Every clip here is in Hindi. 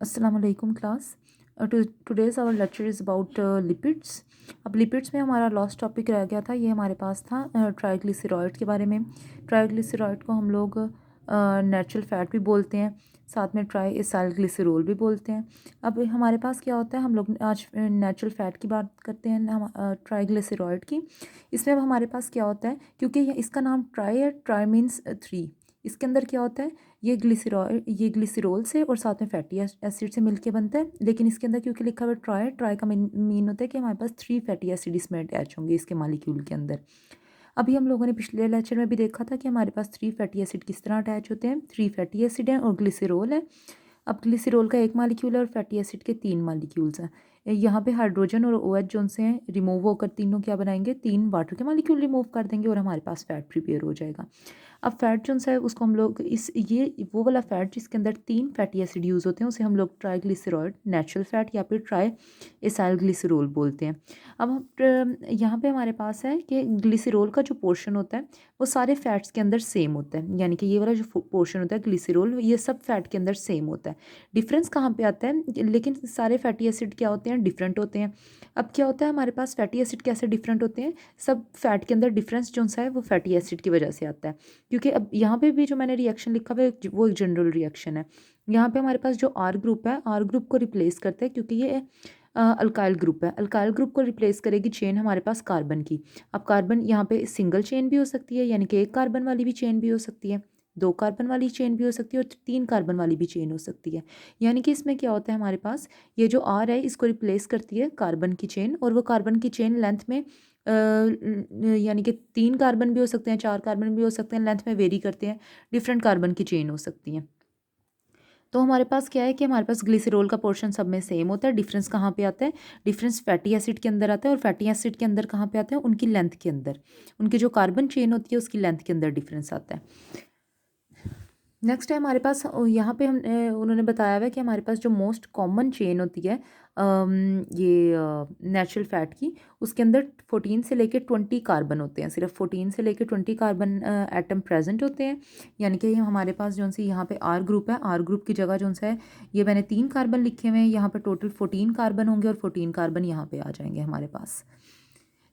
अस्सलाम वालेकुम class. Today's our lecture is about lipids. अब लिपिड्स में हमारा लास्ट टॉपिक रह गया था, ये हमारे पास था ट्राइग्लिसराइड के बारे में। ट्राइग्लिसराइड को हम लोग नेचुरल फ़ैट भी बोलते हैं, साथ में ट्राई एसाइल ग्लिसरॉल भी बोलते हैं। अब हमारे पास क्या होता है, हम लोग आज नेचुरल फ़ैट की बात करते हैं, हम ट्राइग्लिसराइड की। इसमें अब हमारे पास क्या होता है, क्योंकि इसका नाम ट्राई है, ट्राई मीन्स 3। इसके अंदर क्या होता है, ये ग्लिसरॉल से और साथ में फैटी एसिड से मिलके बनता है। लेकिन इसके अंदर क्योंकि लिखा हुआ है ट्राई का मीन होता है कि हमारे पास 3 फैटी एसिड इसमें अटैच होंगे इसके मालिक्यूल के अंदर। अभी हम लोगों ने पिछले लेक्चर में भी देखा था कि हमारे पास 3 फैटी एसिड किस तरह अटैच होते हैं। 3 फैटी एसिड हैं और ग्लिसरॉल है। अब ग्लिसरॉल का 1 मालिक्यूल है और फैटी एसिड के 3 मालिक्यूल्स हैं। यहाँ पे हाइड्रोजन और OH जो से हैं रिमूव होकर तीनों क्या बनाएंगे, 3 वाटर के मालिक्यूल रिमूव कर देंगे और हमारे पास फैट प्रिपेयर हो जाएगा। अब फैट जो है उसको हम लोग ये वो वाला फैट जिसके अंदर 3 फैटी एसिड यूज़ होते हैं उसे हम लोग ट्राइग्लिसराइड, नेचुरल फैट या फिर ट्राई एसाइल ग्लिसरॉल बोलते हैं। अब यहाँ पे हमारे पास है कि ग्लिसरॉल का जो पोर्शन होता है वो सारे फैट्स के अंदर सेम होता है, यानी कि ये वाला जो पोर्शन होता है ग्लिसरॉल, ये सब फैट के अंदर सेम होता है। डिफरेंस कहाँ पे आता है, लेकिन सारे फैटी एसिड क्या होते हैं, डिफरेंट होते हैं। अब क्या होता है हमारे पास फैटी एसिड कैसे डिफरेंट होते हैं, सब फैट के अंदर डिफरेंस जो सा है वो फैटी एसिड की वजह से आता है। क्योंकि अब यहाँ पे भी जो मैंने रिएक्शन लिखा हुआ है वो एक जनरल रिएक्शन है। यहाँ पे हमारे पास जो आर ग्रुप है, आर ग्रुप को रिप्लेस करते हैं क्योंकि ये अल्काइल ग्रुप है। अल्काइल ग्रुप को रिप्लेस करेगी चेन हमारे पास कार्बन की। अब कार्बन यहाँ पे सिंगल चेन भी हो सकती है, यानी कि 1 कार्बन वाली भी चेन भी हो सकती है, 2 कार्बन वाली चेन भी हो सकती है और 3 कार्बन वाली भी चेन हो सकती है। यानी कि इसमें क्या होता है हमारे पास, ये जो आर है इसको रिप्लेस करती है कार्बन की चेन, और वो कार्बन की चेन लेंथ में यानी कि 3 कार्बन भी हो सकते हैं, 4 कार्बन भी हो सकते हैं, लेंथ में वेरी करते हैं, डिफरेंट कार्बन की चेन हो सकती हैं। तो हमारे पास क्या है कि हमारे पास ग्लिसरॉल का पोर्शन सब में सेम होता है। डिफरेंस कहाँ पे आता है, डिफरेंस फैटी एसिड के अंदर आता है, और फैटी एसिड के अंदर कहाँ पे आता है, उनकी लेंथ के अंदर, उनकी जो कार्बन चेन होती है उसकी लेंथ के अंदर डिफरेंस आता है। नेक्स्ट है हमारे पास यहाँ पे उन्होंने बताया हुआ है कि हमारे पास जो मोस्ट कॉमन चेन होती है ये नेचुरल फैट की, उसके अंदर 14 से लेकर 20 कार्बन होते हैं, सिर्फ 14 से लेकर 20 कार्बन एटम प्रेजेंट होते हैं। यानी कि हमारे पास जो सी यहाँ पे आर ग्रुप है, आर ग्रुप की जगह जो सा है ये मैंने 3 कार्बन लिखे हुए हैं, यहाँ पे टोटल 14 कार्बन होंगे और 14 कार्बन यहाँ पे आ जाएंगे हमारे पास।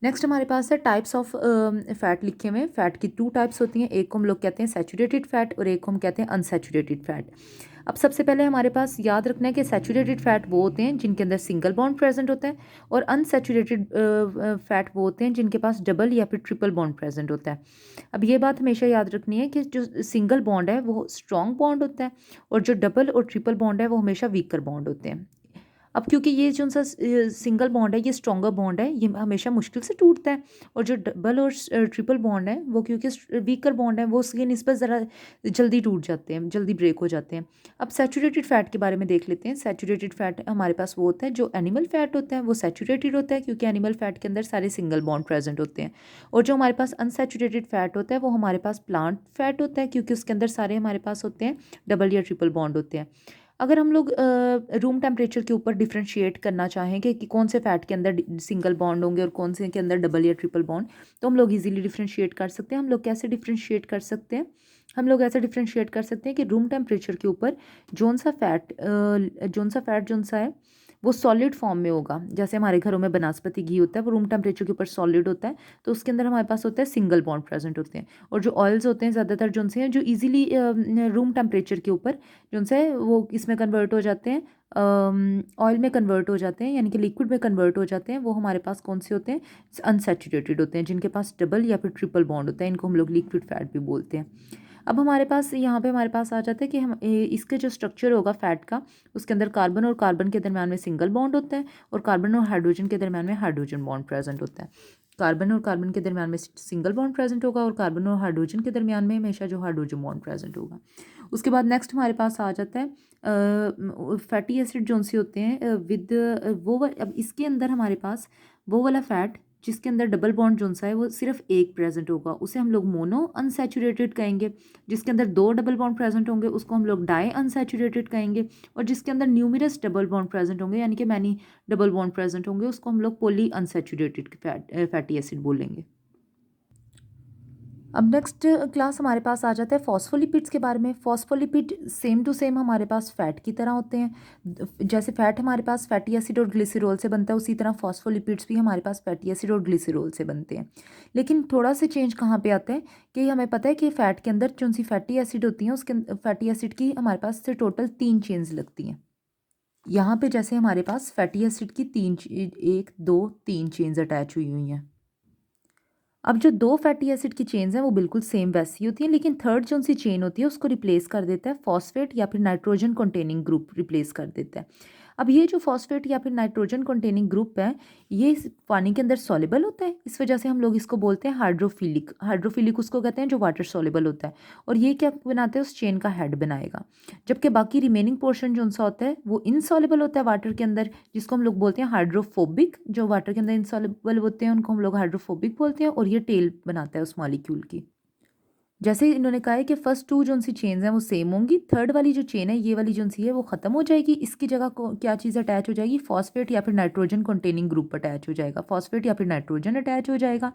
नेक्स्ट हमारे पास है टाइप्स ऑफ फैट लिखे हुए हैं। फैट की 2 टाइप्स होती हैं, एक को हम लोग कहते हैं सैचुरेटेड फैट और एक को हम कहते हैं अनसैचुरेटेड फैट। अब सबसे पहले हमारे पास याद रखना है कि सैचुरेटेड फैट वो होते हैं जिनके अंदर सिंगल बॉन्ड प्रेजेंट होता है, और अनसैचुरेटेड फैट वो होते हैं जिनके पास डबल या फिर ट्रिपल बॉन्ड प्रेजेंट होता है। अब ये बात हमेशा याद रखनी है कि जो सिंगल बॉन्ड है वो स्ट्रॉन्ग बॉन्ड होता है, और जो डबल और ट्रिपल बॉन्ड है वो हमेशा वीकर बॉन्ड होते हैं। अब क्योंकि ये जो सा सिंगल बॉन्ड है ये स्ट्रॉन्गर बॉन्ड है, ये हमेशा मुश्किल से टूटता है, और जो डबल और ट्रिपल बॉन्ड है वो क्योंकि वीकर बॉन्ड है वो उसकी निस्बत ज़रा जल्दी टूट जाते हैं, जल्दी ब्रेक हो जाते हैं। अब सैचुरेटेड फैट के बारे में देख लेते हैं। सैचुरेटेड फैट हमारे पास वो होता है जो एनिमल फैट होता है वो सैचुरेटेड होता है, क्योंकि एनिमल फैट के अंदर सारे सिंगल बॉन्ड प्रेजेंट होते हैं। और जो हमारे पास अनसैचुरेटेड फैट होता है वो हमारे पास प्लांट फैट होता है, क्योंकि उसके अंदर सारे हमारे पास होते हैं डबल या ट्रिपल बॉन्ड होते हैं। अगर हम लोग रूम टेम्परेचर के ऊपर डिफ्रेंशिएट करना चाहें कि कौन से फ़ैट के अंदर सिंगल बॉन्ड होंगे और कौन से के अंदर डबल या ट्रिपल बॉन्ड, तो हम लोग इजीली डिफ्रेंशिएट कर सकते हैं। हम लोग कैसे डिफ्रेंशिएट कर सकते हैं, हम लोग ऐसे डिफ्रेंशिएट कर सकते हैं कि रूम टेम्परेचर के ऊपर जोन सा फैट जोन सा है वो सॉलिड फॉर्म में होगा। जैसे हमारे घरों में बनास्पति घी होता है वो रूम टेम्परेचर के ऊपर सॉलिड होता है, तो उसके अंदर हमारे पास होता है सिंगल बॉन्ड प्रेजेंट होते हैं। और जो ऑयल्स होते हैं ज़्यादातर जो से हैं जो इजीली रूम टेम्परेचर के ऊपर जो से वो इसमें कन्वर्ट हो जाते हैं, ऑयल में कन्वर्ट हो जाते हैं, यानी कि लिक्विड में कन्वर्ट हो जाते हैं, वो हमारे पास कौन से होते हैं, अनसैचुरेटेड होते हैं, जिनके पास डबल या फिर ट्रिपल बॉन्ड होता है, इनको हम लोग लिक्विड फैट भी बोलते हैं। अब हमारे पास यहाँ पे हमारे पास आ जाता है कि हम इसके जो स्ट्रक्चर होगा फैट का, उसके अंदर कार्बन और कार्बन के दरम्यान में सिंगल बॉन्ड होता है, और कार्बन और हाइड्रोजन के दरम्यान में हाइड्रोजन बॉन्ड प्रेजेंट होता है। कार्बन और कार्बन के दरम्यान में सिंगल बॉन्ड प्रेजेंट होगा, और कार्बन और हाइड्रोजन के दरम्यान में हमेशा जो हाइड्रोजन बॉन्ड प्रेजेंट होगा। उसके बाद नेक्स्ट हमारे पास आ जाता है फैटी एसिड जो से होते हैं विद अब इसके अंदर हमारे पास वो वाला फैट जिसके अंदर डबल बॉन्ड जो सा है वो सिर्फ एक प्रेजेंट होगा, उसे हम लोग मोनो अनसैचुरेटेड कहेंगे। जिसके अंदर 2 डबल बॉन्ड प्रेजेंट होंगे उसको हम लोग डाई अनसैचुरेटेड कहेंगे, और जिसके अंदर न्यूमरस डबल बॉन्ड प्रेजेंट होंगे यानी कि मैनी डबल बॉन्ड प्रेजेंट होंगे उसको हम लोग पॉली अनसैचुरेटेड फैटी एसिड बोलेंगे। अब नेक्स्ट क्लास हमारे पास आ जाता है फॉस्फोलिपिड्स के बारे में। फॉस्फोलिपिड सेम टू सेम हमारे पास फैट की तरह होते हैं। जैसे फैट हमारे पास फैटी एसिड और ग्लिसरॉल से बनता है, उसी तरह फॉस्फोलिपिड्स भी हमारे पास फैटी एसिड और ग्लिसरॉल से बनते हैं। लेकिन थोड़ा सा चेंज कहाँ पे आता है कि हमें पता है कि फ़ैट के अंदर जो सी फैटी एसिड होती हैं उसके फैटी एसिड की हमारे पास से टोटल 3 चेन्स लगती हैं। यहाँ पे जैसे हमारे पास फैटी एसिड की 1 2 3 चेन्स अटैच हुई हुई हैं। अब जो 2 फैटी एसिड की चेन्स हैं वो बिल्कुल सेम वैसी होती हैं, लेकिन थर्ड जो सी चेन होती है उसको रिप्लेस कर देता है फॉस्फेट या फिर नाइट्रोजन कंटेनिंग ग्रुप रिप्लेस कर देता है। अब ये जो फॉस्फेट या फिर नाइट्रोजन कंटेनिंग ग्रुप है ये पानी के अंदर सॉल्युबल होता है, इस वजह से हम लोग इसको बोलते हैं हाइड्रोफिलिक। हाइड्रोफिलिक उसको कहते हैं जो वाटर सॉल्युबल होता है, और ये क्या बनाते हैं उस चेन का हेड बनाएगा। जबकि बाकी रिमेनिंग पोर्शन जो सा होता है वो इनसॉल्युबल होता है वाटर के अंदर, जिसको हम लोग बोलते हैं हाइड्रोफोबिक। जो वाटर के अंदर इनसॉल्युबल होते हैं उनको हम लोग हाइड्रोफोबिक बोलते हैं, और ये टेल बनाता है उस मॉलिक्यूल की। जैसे इन्होंने कहा है कि फर्स्ट 2 जो सी चेन्स हैं वो सेम होंगी, थर्ड वाली जो चेन है ये वाली जो सी है वो ख़त्म हो जाएगी। इसकी जगह को क्या चीज़ अटैच हो जाएगी, फॉस्फेट या फिर नाइट्रोजन कंटेनिंग ग्रुप अटैच हो जाएगा, फॉस्फेट या फिर नाइट्रोजन अटैच हो जाएगा।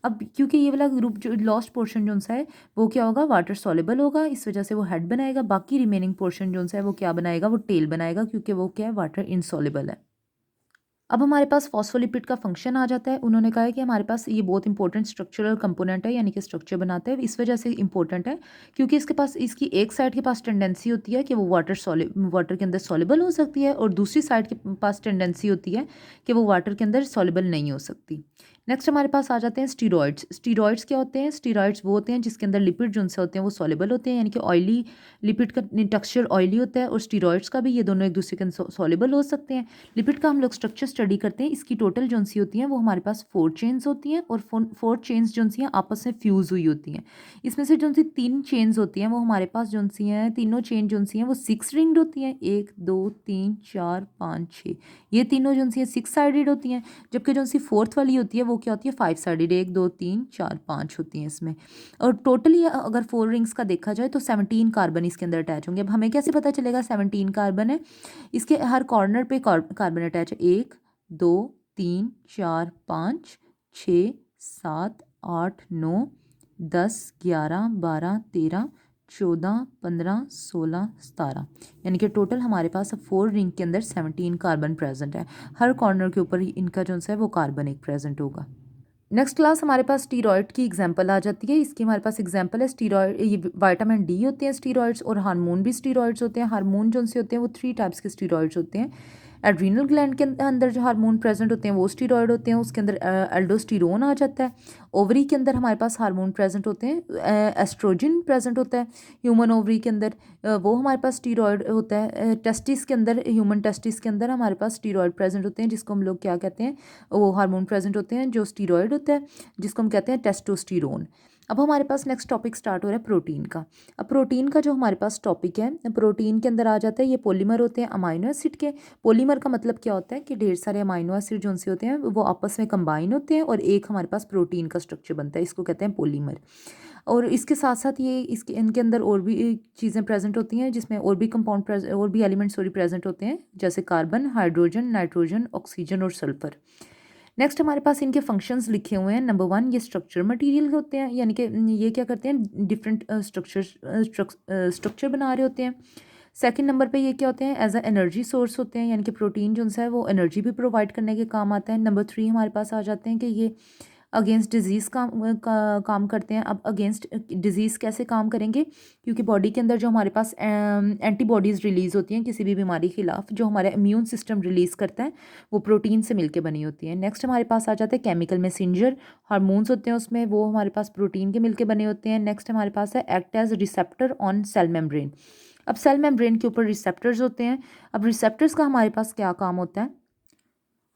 अब क्योंकि ये वाला ग्रुप जो लॉस्ट पोर्शन जो सा है वो क्या होगा, वाटर सॉल्युबल होगा, इस वजह से वो हेड बनाएगा। बाकी रिमेनिंग पोर्शन जो सा है वो क्या बनाएगा, वो टेल बनाएगा, क्योंकि वो क्या है, वाटर इनसॉल्युबल है। अब हमारे पास फॉस्फोलिपिड का फंक्शन आ जाता है। उन्होंने कहा है कि हमारे पास ये बहुत इंपॉर्टेंट स्ट्रक्चरल कंपोनेंट है, यानी कि स्ट्रक्चर बनाता है। इस वजह से इंपॉर्टेंट है क्योंकि इसके पास, इसकी एक साइड के पास टेंडेंसी होती है कि वो वाटर के अंदर सॉल्युबल हो सकती है, और दूसरी साइड के पास टेंडेंसी होती है कि वो वाटर के अंदर सॉल्युबल नहीं हो सकती। नेक्स्ट हमारे पास आ जाते हैं स्टीरॉइड्स। स्टीरॉइड्स क्या होते हैं, स्टीरॉइड्स वो होते हैं जिसके अंदर लिपिड जो से होते हैं वो सॉल्युबल होते हैं, यानी कि ऑयली लिपिड का टेक्सचर ऑयली होता है, और स्टीरॉइड्स का भी, ये दोनों एक दूसरे के अंदर सॉल्युबल हो सकते हैं। लिपिड का हम लोग स्ट्रक्चर स्टडी करते हैं, इसकी टोटल जो सी होती हैं वो हमारे पास 4 चेन्स होती हैं, और 4 चेन्स जो सी हैं आपस में फ्यूज़ हुई होती हैं। इसमें से जो सी 3 चेन्स होती हैं वो हमारे पास जो सी हैं, तीनों चेन जो सी हैं वो 6 रिंग्ड होती हैं, 1 2 3 4 5 6। ये तीनों जो सी हैं 6 साइडेड होती हैं, जबकि जो सी फोर्थ वाली होती है वो क्या होती है, 5 साइडेड, 1 2 3 4 5 होती हैं इसमें। और टोटली अगर 4 रिंग्स का देखा जाए तो 17 कार्बन इसके अंदर अटैच होंगे। अब हमें कैसे पता चलेगा 17 कार्बन है, इसके हर कॉर्नर पे कार्बन अटैच है, 1 2 3 4 5 6 7 8 9 10 11 12 13 14 15 16 17, यानी कि टोटल हमारे पास अब 4 रिंग के अंदर 17 कार्बन प्रेजेंट है। हर कॉर्नर के ऊपर इनका जो है वो कार्बन एक प्रेजेंट होगा। नेक्स्ट क्लास हमारे पास स्टीरॉयड की एग्जांपल आ जाती है। इसकी हमारे पास एग्जांपल है स्टीरॉयड, ये विटामिन डी होते हैं स्टीरॉयड्स, और हार्मोन भी स्टीरॉयड्स होते हैं। हार्मोन जो से होते हैं वो 3 टाइप्स के स्टीरॉयड्स होते हैं। एड्रीनल ग्लैंड के अंदर जो हार्मोन प्रेजेंट होते हैं वो स्टीरॉयड होते हैं, उसके अंदर एल्डोस्टेरोन आ जाता है। ओवरी के अंदर हमारे पास हार्मोन प्रेजेंट होते हैं, एस्ट्रोजन प्रेजेंट होता है ह्यूमन ओवरी के अंदर, वो हमारे पास स्टीरॉयड होता है। टेस्टिस के अंदर, ह्यूमन टेस्टिस के अंदर हमारे पास स्टीरॉयड प्रेजेंट होते हैं, जिसको हम लोग क्या कहते हैं, वो हार्मोन प्रेजेंट होते हैं जो स्टीरॉयड होता है, जिसको हम कहते हैं टेस्टोस्टेरोन। अब हमारे पास नेक्स्ट टॉपिक स्टार्ट हो रहा है प्रोटीन का। अब प्रोटीन का जो हमारे पास टॉपिक है, प्रोटीन के अंदर आ जाता है, ये पॉलीमर होते हैं अमाइनो एसिड के। पॉलीमर का मतलब क्या होता है कि ढेर सारे अमाइनो एसिड जो से होते हैं वो आपस में कंबाइन होते हैं और एक हमारे पास प्रोटीन का स्ट्रक्चर बनता है, इसको कहते हैं पॉलीमर। और इसके साथ साथ ये इसके इनके अंदर और भी चीज़ें प्रेजेंट होती हैं, जिसमें और भी कंपाउंड और भी एलिमेंट्स सॉरी प्रेजेंट होते हैं, जैसे कार्बन, हाइड्रोजन, नाइट्रोजन, ऑक्सीजन और सल्फर। नेक्स्ट हमारे पास इनके फंक्शंस लिखे हुए हैं। नंबर 1, ये स्ट्रक्चर मटेरियल होते हैं, यानी कि ये क्या करते हैं, डिफरेंट स्ट्रक्चर बना रहे होते हैं। सेकंड नंबर पे ये क्या होते हैं, एज अ एनर्जी सोर्स होते हैं, यानी कि प्रोटीन जो है वो एनर्जी भी प्रोवाइड करने के काम आता है। नंबर 3 हमारे पास आ जाते हैं कि ये अगेंस्ट डिजीज़ काम करते हैं। अब अगेंस्ट डिजीज़ कैसे काम करेंगे, क्योंकि बॉडी के अंदर जो हमारे पास एंटीबॉडीज़ रिलीज़ होती हैं किसी भी बीमारी के खिलाफ, जो हमारा इम्यून सिस्टम रिलीज़ करता है, वो प्रोटीन से मिलके बनी होती है। नेक्स्ट हमारे पास आ जाते हैं केमिकल मैसेंजर, हार्मोन्स होते हैं उसमें, वो हमारे पास प्रोटीन के मिलके बने होते हैं। नेक्स्ट हमारे पास है act as receptor on cell membrane. अब सेल मेम्ब्रेन के ऊपर रिसेप्टर्स होते हैं। अब रिसेप्टर्स का हमारे पास क्या काम होता है,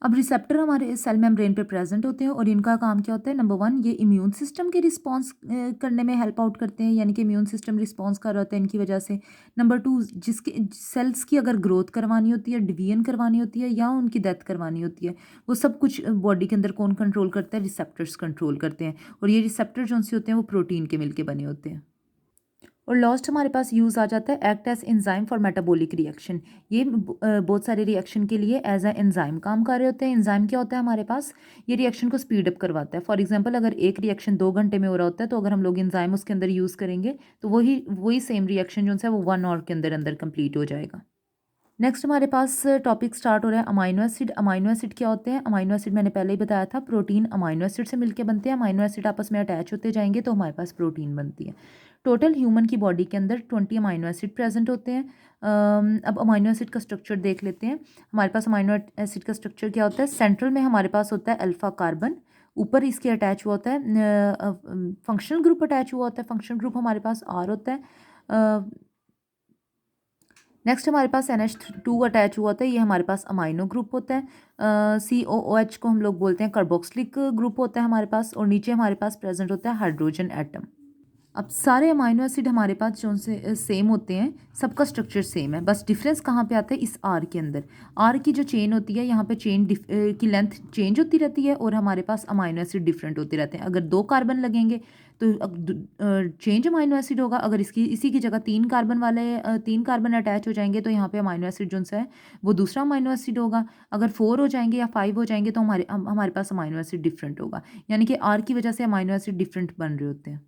अब रिसेप्टर हमारे सेल मेम्ब्रेन पे प्रेजेंट होते हैं, और इनका काम क्या होता है, नंबर 1, ये इम्यून सिस्टम के रिस्पांस करने में हेल्प आउट करते हैं, यानी कि इम्यून सिस्टम रिस्पांस कर रहा होता है इनकी वजह से। नंबर 2, जिसके सेल्स की अगर ग्रोथ करवानी होती है, डिवीजन करवानी होती है, या उनकी डेथ करवानी होती है, वो सब कुछ बॉडी के अंदर कौन कंट्रोल करता है, रिसेप्टर्स कंट्रोल करते हैं, और ये रिसेप्टर जो से होते हैं वो प्रोटीन के मिलके बने होते हैं। और लास्ट हमारे पास यूज़ आ जाता है act as enzyme for metabolic reaction. ये बहुत सारे रिएक्शन के लिए एज ए एंजाइम काम कर रहे होते हैं। एंजाइम क्या होता है हमारे पास, ये रिएक्शन को स्पीड अप करवाता है। फॉर एग्जांपल अगर एक रिएक्शन 2 घंटे में हो रहा होता है, तो अगर हम लोग एंजाइम उसके अंदर यूज़ करेंगे तो वही वही सेम रिएक्शन जो है वो 1 आवर के अंदर अंदर कंप्लीट हो जाएगा। नेक्स्ट हमारे पास टॉपिक स्टार्ट हो रहा है अमाइनो एसिड। अमाइनो एसिड क्या होते हैं? अमाइनो एसिड मैंने पहले ही बताया था, प्रोटीन अमाइनो एसिड से मिलकर बनते हैं। अमाइनो एसिड आपस में अटैच होते जाएंगे तो हमारे पास प्रोटीन बनती है। टोटल ह्यूमन की बॉडी के अंदर 20 अमाइनो एसिड प्रेजेंट होते हैं। अब अमाइनो एसिड का स्ट्रक्चर देख लेते हैं। हमारे पास अमाइनो एसिड का स्ट्रक्चर क्या होता है? सेंट्रल में हमारे पास होता है अल्फा कार्बन, ऊपर इसके अटैच हुआ होता है फंक्शनल ग्रुप अटैच हुआ होता है। फंक्शनल ग्रुप हमारे पास आर होता है। नेक्स्ट हमारे पास NH2 अटैच हुआ होता है, ये हमारे पास अमाइनो ग्रुप होता है। COOH को हम लोग बोलते हैं कार्बोक्सिलिक ग्रुप होता है हमारे पास, और नीचे हमारे पास प्रेजेंट होता है हाइड्रोजन एटम। अब सारे अमाइनो एसिड हमारे पास जो से सेम होते हैं, सबका स्ट्रक्चर सेम है, बस डिफरेंस कहाँ पे आता है? इस आर के अंदर। आर की जो चेन होती है, यहाँ पे चेन की लेंथ चेंज होती रहती है, और हमारे पास अमाइनो एसिड डिफरेंट होते रहते हैं। अगर 2 कार्बन लगेंगे तो चेंज अमाइनो एसिड होगा। अगर इसी की जगह 3 कार्बन अटैच हो जाएंगे तो यहाँ पे अमाइनो एसिड जो है वो दूसरा अमाइनो एसिड होगा। अगर 4 हो जाएंगे या 5 हो जाएंगे तो हमारे पास अमाइनो एसिड डिफरेंट होगा, यानी कि आर की वजह से अमाइनो एसिड डिफरेंट बन रहे होते हैं।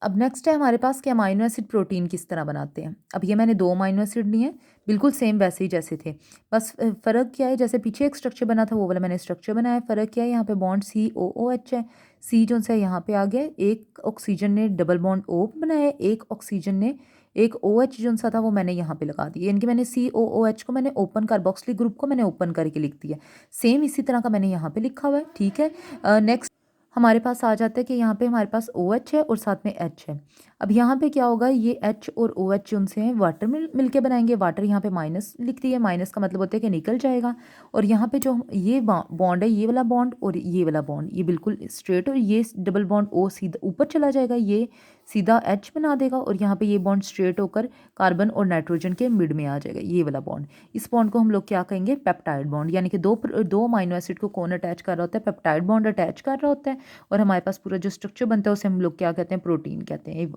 अब नेक्स्ट है हमारे पास कि अमाइनो एसिड प्रोटीन किस तरह बनाते हैं। अब ये मैंने 2 अमाइनो एसिड लिए, बिल्कुल सेम वैसे ही जैसे थे, बस फ़र्क क्या है? जैसे पीछे एक स्ट्रक्चर बना था वो वाला मैंने स्ट्रक्चर बनाया। फ़र्क क्या है? यहाँ पे बॉन्ड COOH है, सी जो है यहाँ पे आ गया। एक ऑक्सीजन ने डबल बॉन्ड O बनाया, एक ऑक्सीजन ने एक OH जो सा था वो मैंने यहाँ पे लगा दिया, यानी कि मैंने COOH को मैंने ओपन कार्बोक्सिलिक ग्रुप को मैंने ओपन करके लिख दिया। सेम इसी तरह का मैंने यहाँ पे लिखा हुआ है, ठीक है। नेक्स्ट हमारे पास आ जाता है कि यहाँ पे हमारे पास OH है और साथ में H है। अब यहाँ पे क्या होगा? ये H और OH जो उनसे हैं वाटर मिलके बनाएंगे। वाटर यहाँ पे माइनस लिख दिया, माइनस का मतलब होता है कि निकल जाएगा। और यहाँ पे जो ये बॉन्ड है, ये वाला बॉन्ड और ये वाला बॉन्ड, ये बिल्कुल स्ट्रेट, और ये डबल बॉन्ड O सीधा ऊपर चला जाएगा, ये सीधा H बना देगा, और यहाँ पे ये बॉन्ड स्ट्रेट होकर कार्बन और नाइट्रोजन के मिड में आ जाएगा, ये वाला बॉन्ड। इस बॉन्ड को हम लोग क्या कहेंगे? Peptide bond. यानी कि दो अमाइनो एसिड को कौन अटैच कर रहा होता है? पेप्टाइड बॉन्ड अटैच कर रहा होता है, और हमारे पास पूरा जो स्ट्रक्चर बनता है उसे हम लोग क्या कहते हैं? प्रोटीन कहते हैं।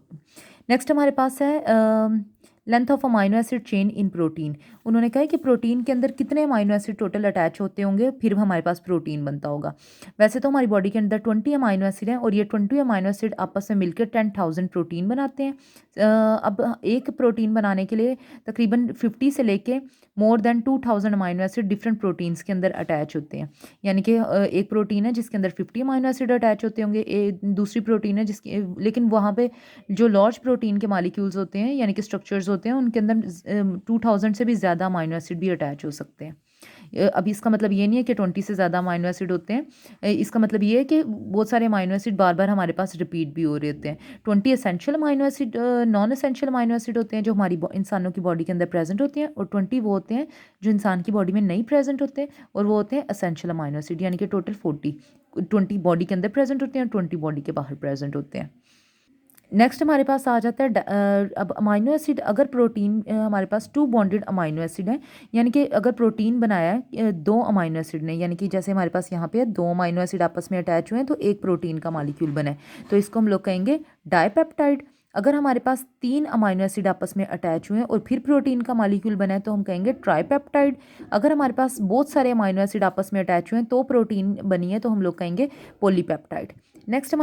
नेक्स्ट हमारे पास है length of amino acid chain in protein. उन्होंने कहा है कि प्रोटीन के अंदर कितने अमाइनो एसिड टोटल अटैच होते होंगे फिर हमारे पास प्रोटीन बनता होगा। वैसे तो हमारी बॉडी के अंदर 20 अमाइनो एसिड हैं, और ये 20 अमाइनो एसिड आपस में मिलकर 10,000 प्रोटीन बनाते हैं। अब एक प्रोटीन बनाने के लिए तकरीबन 50 से लेके more than 2,000 amino acid different proteins के अंदर अटैच होते हैं। यानी कि एक प्रोटीन है जिसके अंदर 50 अमाइनो एसिड अटैच होते होंगे, दूसरी प्रोटीन है जिसके, लेकिन वहाँ पे जो लार्ज प्रोटीन के मालिक्यूल्स होते हैं, यानी कि स्ट्रक्चर्स होते हैं, उनके अंदर 2,000 से भी ज़्यादा अमाइनो एसिड भी अटैच हो सकते हैं। अभी इसका मतलब ये नहीं है कि 20 से ज़्यादा अमाइनो एसिड होते हैं। इसका मतलब ये है कि बहुत सारे अमाइनो एसिड बार बार हमारे पास रिपीट भी हो रहे होते हैं। 20 essential amino acid, non essential amino acid होते हैं जो हमारी इंसानों की बॉडी के अंदर प्रेजेंट होते हैं, और 20 वो होते हैं जो इंसान की बॉडी में नहीं प्रेजेंट होते, और वो होते हैं एसेंशियल अमाइनो एसिड, यानी कि टोटल 20 बॉडी के अंदर प्रेजेंट होते हैं और 20 बॉडी के बाहर प्रेजेंट होते हैं। नेक्स्ट हमारे पास आ जाता है अब अमाइनो एसिड। अगर प्रोटीन हमारे पास 2 बॉन्डेड अमाइनो एसिड है, यानी कि अगर प्रोटीन बनाया है 2 अमाइनो एसिड ने, यानी कि जैसे हमारे पास यहाँ पे 2 अमाइनो एसिड आपस में अटैच हुए हैं तो एक प्रोटीन का मॉलिक्यूल बना है, तो इसको हम लोग कहेंगे डाइपेप्टाइड। अगर हमारे पास 3 अमाइनो एसिड आपस में अटैच हुए हैं और फिर प्रोटीन का मॉलिक्यूल बना है तो हम कहेंगे ट्राइपेप्टाइड। अगर हमारे पास बहुत सारे अमाइनो एसिड आपस में अटैच हुए हैं तो प्रोटीन बनी है तो हम लोग कहेंगे पॉलीपेप्टाइड। नेक्स्ट